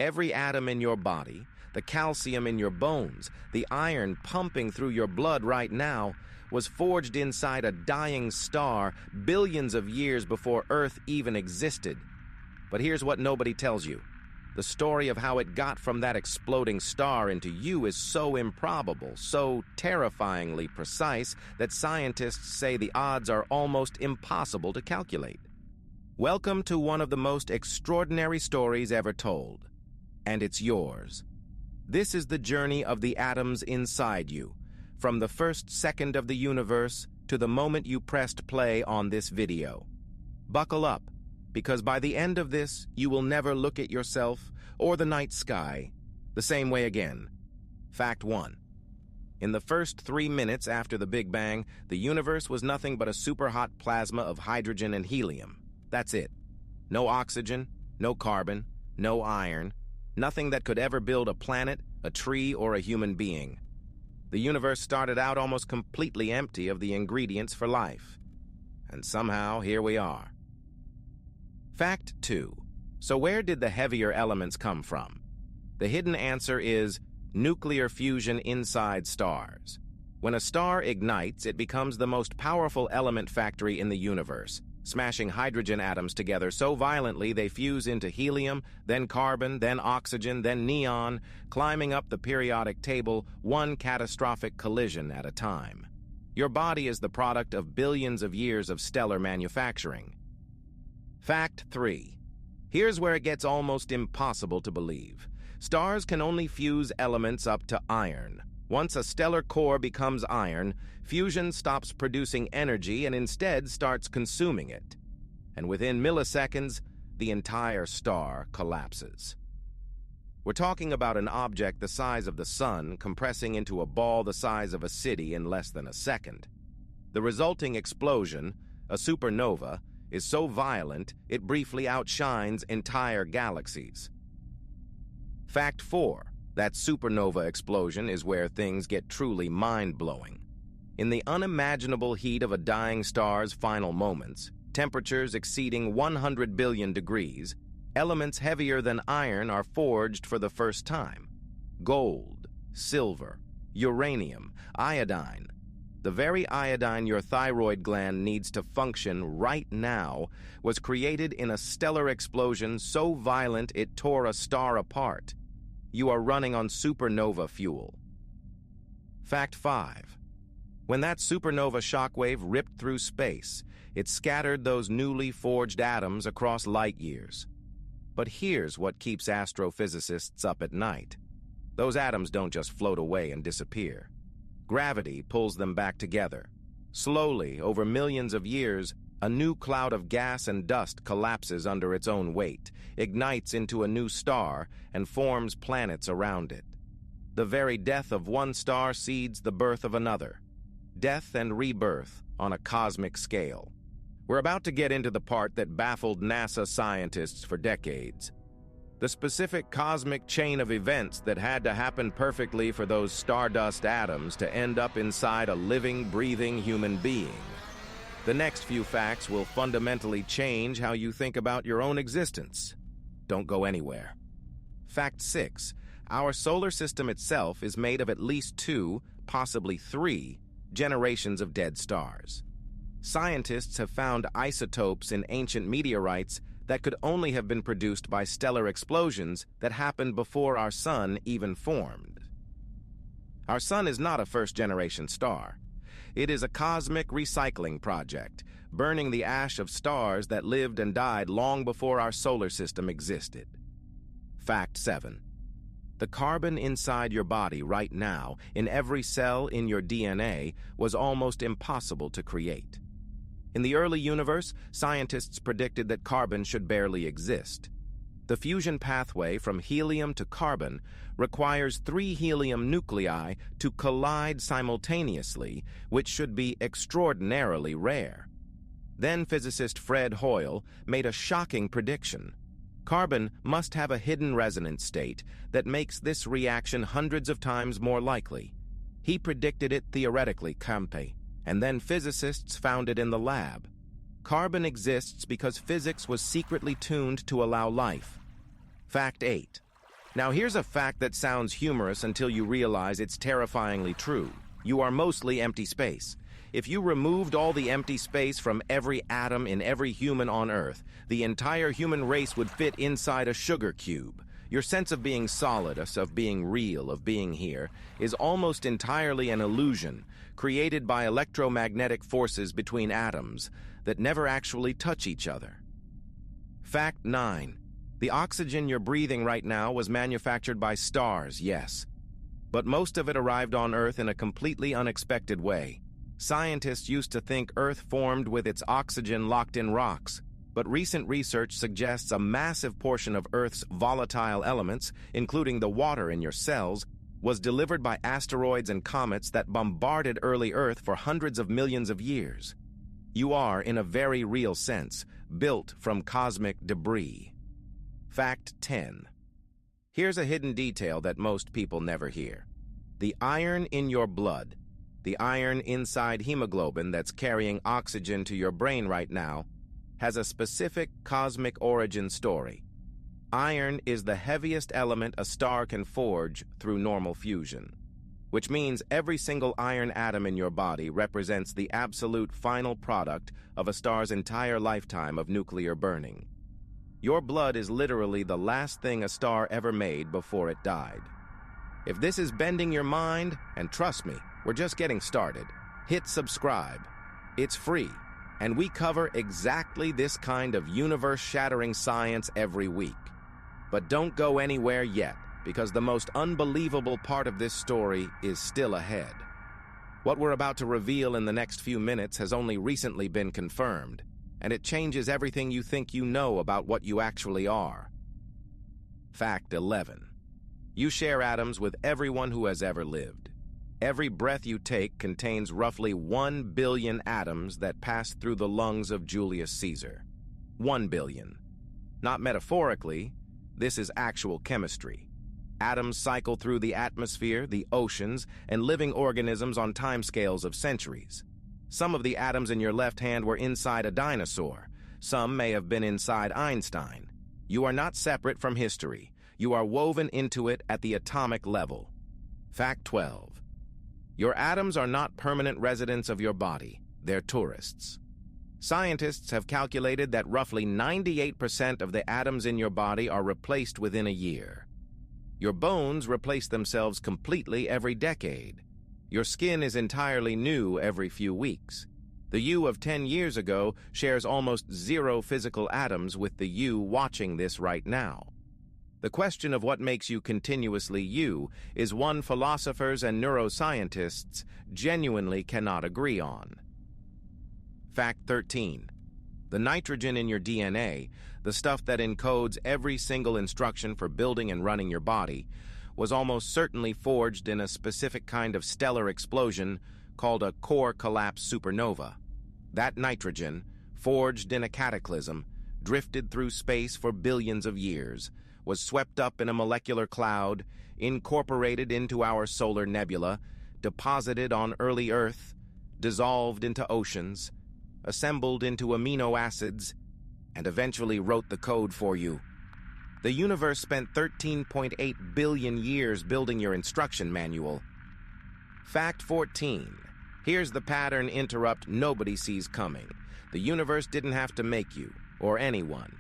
Every atom in your body, the calcium in your bones, the iron pumping through your blood right now, was forged inside a dying star billions of years before Earth even existed. But here's what nobody tells you. The story of how it got from that exploding star into you is so improbable, so terrifyingly precise, that scientists say the odds are almost impossible to calculate. Welcome to one of the most extraordinary stories ever told. And it's yours. This is the journey of the atoms inside you, from the first second of the universe to the moment you pressed play on this video. Buckle up, because by the end of this, you will never look at yourself or the night sky the same way again. Fact 1. In the first 3 minutes after the Big Bang, the universe was nothing but a superhot plasma of hydrogen and helium. That's it. No oxygen, no carbon, no iron, nothing that could ever build a planet, a tree, or a human being. The universe started out almost completely empty of the ingredients for life. And somehow, here we are. Fact 2. So where did the heavier elements come from? The hidden answer is nuclear fusion inside stars. When a star ignites, it becomes the most powerful element factory in the universe, smashing hydrogen atoms together so violently they fuse into helium, then carbon, then oxygen, then neon, climbing up the periodic table one catastrophic collision at a time. Your body is the product of billions of years of stellar manufacturing. Fact 3. Here's where it gets almost impossible to believe. Stars can only fuse elements up to iron. Once a stellar core becomes iron, fusion stops producing energy and instead starts consuming it. And within milliseconds, the entire star collapses. We're talking about an object the size of the sun compressing into a ball the size of a city in less than a second. The resulting explosion, a supernova, is so violent it briefly outshines entire galaxies. Fact 4. That supernova explosion is where things get truly mind-blowing. In the unimaginable heat of a dying star's final moments, temperatures exceeding 100 billion degrees, elements heavier than iron are forged for the first time. Gold, silver, uranium, iodine. The very iodine your thyroid gland needs to function right now was created in a stellar explosion so violent it tore a star apart. You are running on supernova fuel. Fact 5. When that supernova shockwave ripped through space, it scattered those newly forged atoms across light years. But here's what keeps astrophysicists up at night. Those atoms don't just float away and disappear. Gravity pulls them back together. Slowly, over millions of years, a new cloud of gas and dust collapses under its own weight, ignites into a new star, and forms planets around it. The very death of one star seeds the birth of another. Death and rebirth on a cosmic scale. We're about to get into the part that baffled NASA scientists for decades. The specific cosmic chain of events that had to happen perfectly for those stardust atoms to end up inside a living, breathing human being. The next few facts will fundamentally change how you think about your own existence. Don't go anywhere. Fact 6. Our solar system itself is made of at least 2, possibly 3, generations of dead stars. Scientists have found isotopes in ancient meteorites that could only have been produced by stellar explosions that happened before our sun even formed. Our sun is not a first-generation star. It is a cosmic recycling project, burning the ash of stars that lived and died long before our solar system existed. Fact 7. The carbon inside your body right now, in every cell in your DNA, was almost impossible to create. In the early universe, scientists predicted that carbon should barely exist. The fusion pathway from helium to carbon requires 3 helium nuclei to collide simultaneously, which should be extraordinarily rare. Then physicist Fred Hoyle made a shocking prediction. Carbon must have a hidden resonance state that makes this reaction hundreds of times more likely. He predicted it theoretically, Campe, and then physicists found it in the lab. Carbon exists because physics was secretly tuned to allow life. Fact 8. Now here's a fact that sounds humorous until you realize it's terrifyingly true. You are mostly empty space. If you removed all the empty space from every atom in every human on Earth, the entire human race would fit inside a sugar cube. Your sense of being solid, of being real, of being here, is almost entirely an illusion created by electromagnetic forces between atoms that never actually touch each other. Fact 9. The oxygen you're breathing right now was manufactured by stars, yes. But most of it arrived on Earth in a completely unexpected way. Scientists used to think Earth formed with its oxygen locked in rocks, but recent research suggests a massive portion of Earth's volatile elements, including the water in your cells, was delivered by asteroids and comets that bombarded early Earth for hundreds of millions of years. You are, in a very real sense, built from cosmic debris. Fact 10. Here's a hidden detail that most people never hear. The iron in your blood, the iron inside hemoglobin that's carrying oxygen to your brain right now, has a specific cosmic origin story. Iron is the heaviest element a star can forge through normal fusion, which means every single iron atom in your body represents the absolute final product of a star's entire lifetime of nuclear burning. Your blood is literally the last thing a star ever made before it died. If this is bending your mind, and trust me, we're just getting started, hit subscribe. It's free, and we cover exactly this kind of universe-shattering science every week. But don't go anywhere yet, because the most unbelievable part of this story is still ahead. What we're about to reveal in the next few minutes has only recently been confirmed, and it changes everything you think you know about what you actually are. Fact 11. You share atoms with everyone who has ever lived. Every breath you take contains roughly 1 billion atoms that pass through the lungs of Julius Caesar. 1 billion. Not metaphorically, this is actual chemistry. Atoms cycle through the atmosphere, the oceans, and living organisms on timescales of centuries. Some of the atoms in your left hand were inside a dinosaur. Some may have been inside Einstein. You are not separate from history. You are woven into it at the atomic level. Fact 12. Your atoms are not permanent residents of your body. They're tourists. Scientists have calculated that roughly 98% of the atoms in your body are replaced within a year. Your bones replace themselves completely every decade. Your skin is entirely new every few weeks. The you of 10 years ago shares almost zero physical atoms with the you watching this right now. The question of what makes you continuously you is one philosophers and neuroscientists genuinely cannot agree on. Fact 13. The nitrogen in your DNA, the stuff that encodes every single instruction for building and running your body, was almost certainly forged in a specific kind of stellar explosion called a core collapse supernova. That nitrogen, forged in a cataclysm, drifted through space for billions of years, was swept up in a molecular cloud, incorporated into our solar nebula, deposited on early Earth, dissolved into oceans, assembled into amino acids, and eventually wrote the code for you. The universe spent 13.8 billion years building your instruction manual. Fact 14. Here's the pattern interrupt nobody sees coming. The universe didn't have to make you, or anyone.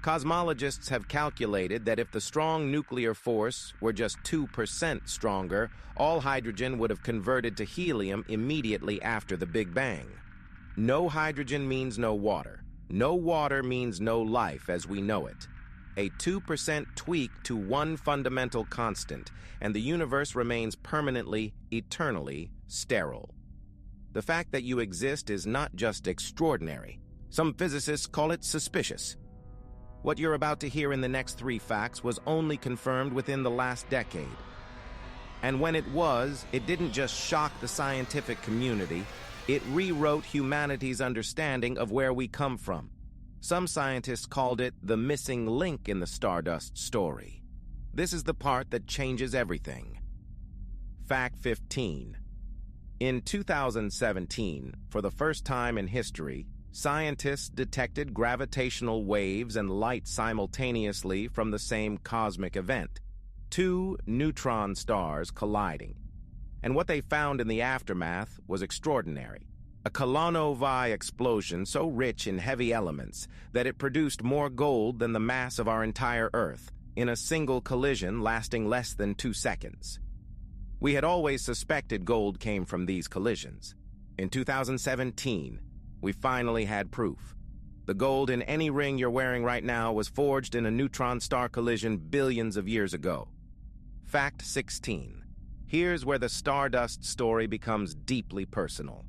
Cosmologists have calculated that if the strong nuclear force were just 2% stronger, all hydrogen would have converted to helium immediately after the Big Bang. No hydrogen means no water. No water means no life as we know it. A 2% tweak to one fundamental constant, and the universe remains permanently, eternally sterile. The fact that you exist is not just extraordinary. Some physicists call it suspicious. What you're about to hear in the next 3 facts was only confirmed within the last decade. And when it was, it didn't just shock the scientific community, it rewrote humanity's understanding of where we come from. Some scientists called it the missing link in the Stardust story. This is the part that changes everything. Fact 15. In 2017, for the first time in history, scientists detected gravitational waves and light simultaneously from the same cosmic event. two neutron stars colliding. And what they found in the aftermath was extraordinary. A colonovae explosion so rich in heavy elements that it produced more gold than the mass of our entire Earth in a single collision lasting less than 2 seconds. We had always suspected gold came from these collisions. In 2017, we finally had proof. The gold in any ring you're wearing right now was forged in a neutron star collision billions of years ago. Fact 16. Here's where the Stardust story becomes deeply personal.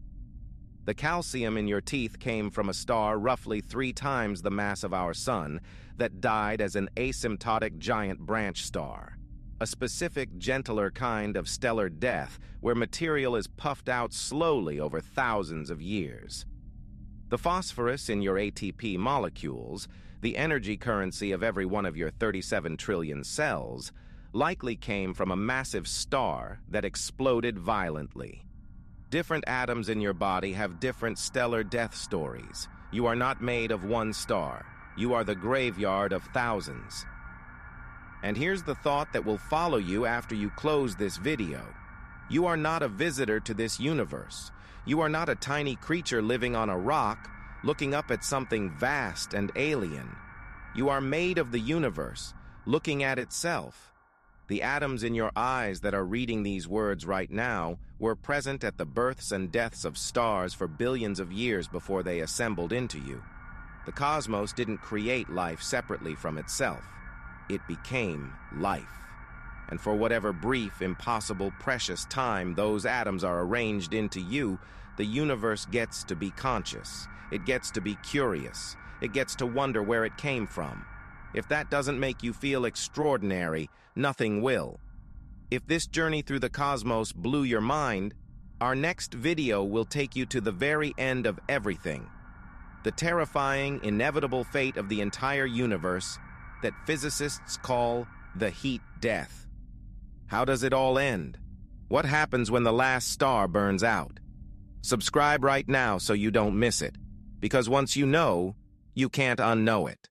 The calcium in your teeth came from a star roughly 3 times the mass of our Sun that died as an asymptotic giant branch star. A specific, gentler kind of stellar death where material is puffed out slowly over thousands of years. The phosphorus in your ATP molecules, the energy currency of every one of your 37 trillion cells, likely came from a massive star that exploded violently. Different atoms in your body have different stellar death stories. You are not made of one star. You are the graveyard of thousands. And here's the thought that will follow you after you close this video. You are not a visitor to this universe. You are not a tiny creature living on a rock, looking up at something vast and alien. You are made of the universe, looking at itself. The atoms in your eyes that are reading these words right now were present at the births and deaths of stars for billions of years before they assembled into you. The cosmos didn't create life separately from itself. It became life. And for whatever brief, impossible, precious time those atoms are arranged into you, the universe gets to be conscious. It gets to be curious. It gets to wonder where it came from. If that doesn't make you feel extraordinary, nothing will. If this journey through the cosmos blew your mind, our next video will take you to the very end of everything. The terrifying, inevitable fate of the entire universe that physicists call the heat death. How does it all end? What happens when the last star burns out? Subscribe right now so you don't miss it, because once you know, you can't unknow it.